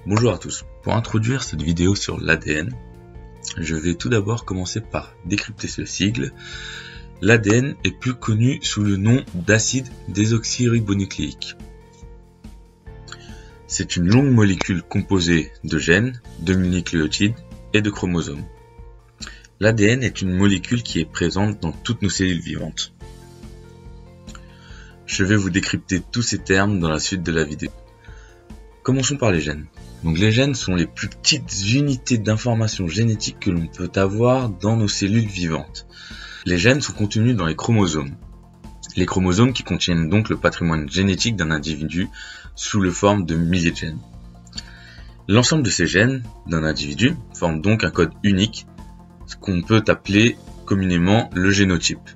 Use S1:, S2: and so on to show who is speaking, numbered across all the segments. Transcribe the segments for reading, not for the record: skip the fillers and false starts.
S1: Bonjour à tous. Pour introduire cette vidéo sur l'ADN, je vais tout d'abord commencer par décrypter ce sigle. L'ADN est plus connu sous le nom d'acide désoxyribonucléique. C'est une longue molécule composée de gènes, de nucléotides et de chromosomes. L'ADN est une molécule qui est présente dans toutes nos cellules vivantes. Je vais vous décrypter tous ces termes dans la suite de la vidéo. Commençons par les gènes. Donc les gènes sont les plus petites unités d'information génétique que l'on peut avoir dans nos cellules vivantes. Les gènes sont contenus dans les chromosomes. Les chromosomes qui contiennent donc le patrimoine génétique d'un individu sous la forme de milliers de gènes. L'ensemble de ces gènes d'un individu forme donc un code unique, ce qu'on peut appeler communément le génotype.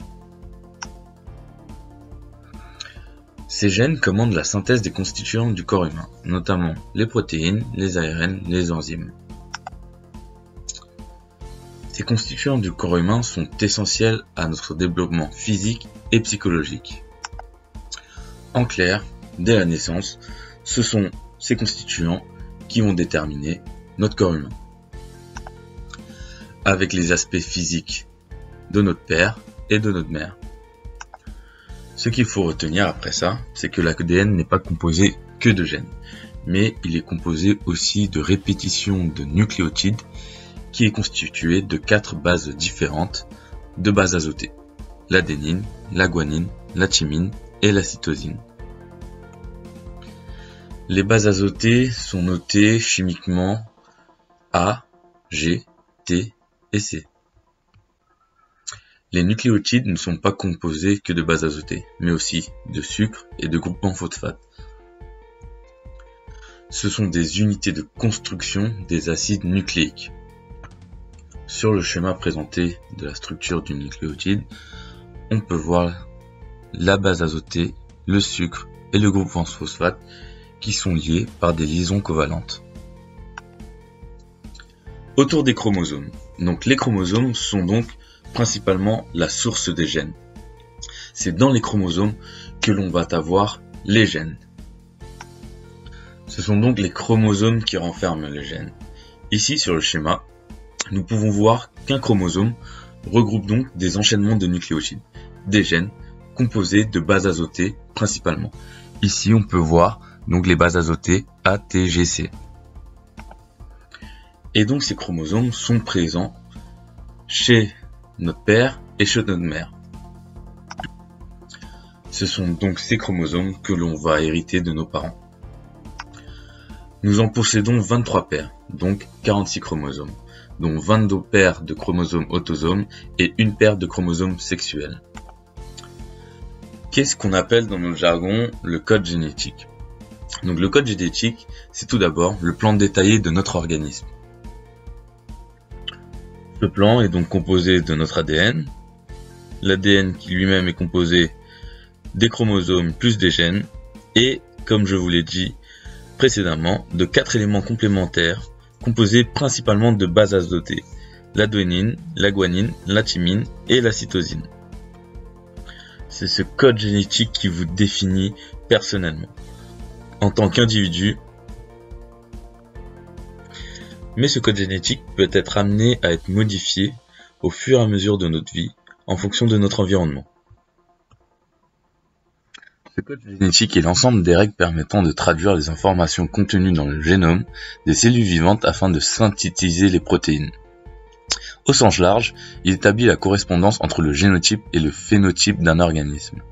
S1: Ces gènes commandent la synthèse des constituants du corps humain, notamment les protéines, les ARN, les enzymes. Ces constituants du corps humain sont essentiels à notre développement physique et psychologique. En clair, dès la naissance, ce sont ces constituants qui vont déterminer notre corps humain. Avec les aspects physiques de notre père et de notre mère. Ce qu'il faut retenir après ça, c'est que l'ADN n'est pas composé que de gènes, mais il est composé aussi de répétitions de nucléotides qui est constitué de 4 bases différentes de bases azotées, l'adénine, la guanine, la thymine et la cytosine. Les bases azotées sont notées chimiquement A, G, T et C. Les nucléotides ne sont pas composés que de bases azotées, mais aussi de sucre et de groupements phosphates. Ce sont des unités de construction des acides nucléiques. Sur le schéma présenté de la structure du nucléotide, on peut voir la base azotée, le sucre et le groupement phosphate qui sont liés par des liaisons covalentes. Autour des chromosomes. Donc les chromosomes sont donc principalement la source des gènes. C'est dans les chromosomes que l'on va avoir les gènes. Ce sont donc les chromosomes qui renferment les gènes. Ici sur le schéma, nous pouvons voir qu'un chromosome regroupe donc des enchaînements de nucléotides, des gènes composés de bases azotées principalement. Ici on peut voir donc les bases azotées A, T, G, C. Et donc ces chromosomes sont présents chez notre père et chez notre mère. Ce sont donc ces chromosomes que l'on va hériter de nos parents. Nous en possédons 23 paires, donc 46 chromosomes, dont 22 paires de chromosomes autosomes et une paire de chromosomes sexuels. Qu'est-ce qu'on appelle dans notre jargon le code génétique? Donc le code génétique, c'est tout d'abord le plan détaillé de notre organisme. Ce plan est donc composé de notre ADN, l'ADN qui lui-même est composé des chromosomes plus des gènes, et, comme je vous l'ai dit précédemment, de 4 éléments complémentaires composés principalement de bases azotées, l'adénine, la guanine, la thymine et la cytosine. C'est ce code génétique qui vous définit personnellement, en tant qu'individu. Mais ce code génétique peut être amené à être modifié au fur et à mesure de notre vie, en fonction de notre environnement. Ce code génétique est l'ensemble des règles permettant de traduire les informations contenues dans le génome des cellules vivantes afin de synthétiser les protéines. Au sens large, il établit la correspondance entre le génotype et le phénotype d'un organisme.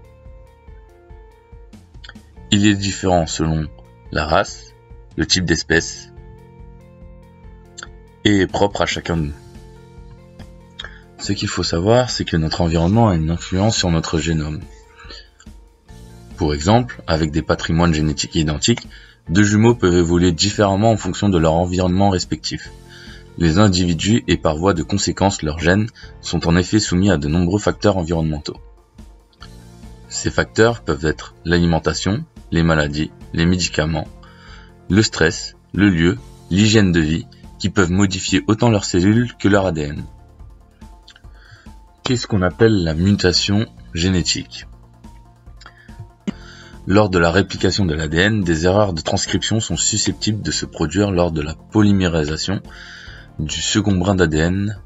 S1: Il est différent selon la race, le type d'espèce, et est propre à chacun de nous. Ce qu'il faut savoir, c'est que notre environnement a une influence sur notre génome. Pour exemple, avec des patrimoines génétiques identiques, deux jumeaux peuvent évoluer différemment en fonction de leur environnement respectif. Les individus et par voie de conséquence leurs gènes sont en effet soumis à de nombreux facteurs environnementaux. Ces facteurs peuvent être l'alimentation, les maladies, les médicaments, le stress, le lieu, l'hygiène de vie, qui peuvent modifier autant leurs cellules que leur ADN. Qu'est-ce qu'on appelle la mutation génétique? Lors de la réplication de l'ADN, des erreurs de transcription sont susceptibles de se produire lors de la polymérisation du second brin d'ADN.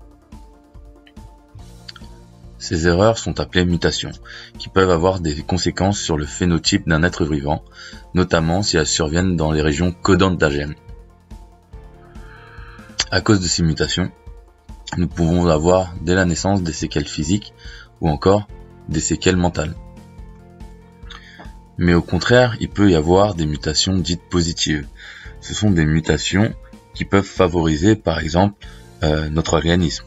S1: Ces erreurs sont appelées mutations, qui peuvent avoir des conséquences sur le phénotype d'un être vivant, notamment si elles surviennent dans les régions codantes d'un gène. À cause de ces mutations, nous pouvons avoir dès la naissance des séquelles physiques ou encore des séquelles mentales. Mais au contraire, il peut y avoir des mutations dites positives. Ce sont des mutations qui peuvent favoriser par exemple notre organisme.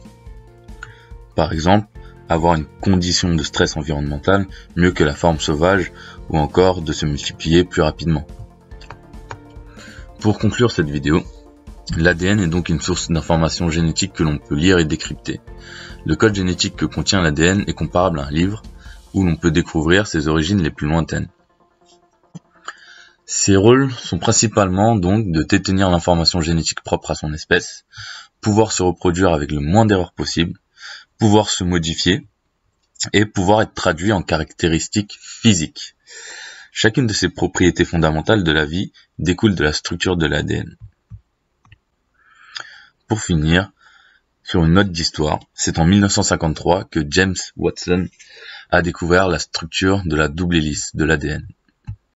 S1: Par exemple, avoir une condition de stress environnemental mieux que la forme sauvage ou encore de se multiplier plus rapidement. Pour conclure cette vidéo, l'ADN est donc une source d'informations génétiques que l'on peut lire et décrypter. Le code génétique que contient l'ADN est comparable à un livre où l'on peut découvrir ses origines les plus lointaines. Ses rôles sont principalement donc de détenir l'information génétique propre à son espèce, pouvoir se reproduire avec le moins d'erreurs possible, pouvoir se modifier et pouvoir être traduit en caractéristiques physiques. Chacune de ces propriétés fondamentales de la vie découle de la structure de l'ADN. Pour finir, sur une note d'histoire, c'est en 1953 que James Watson a découvert la structure de la double hélice de l'ADN.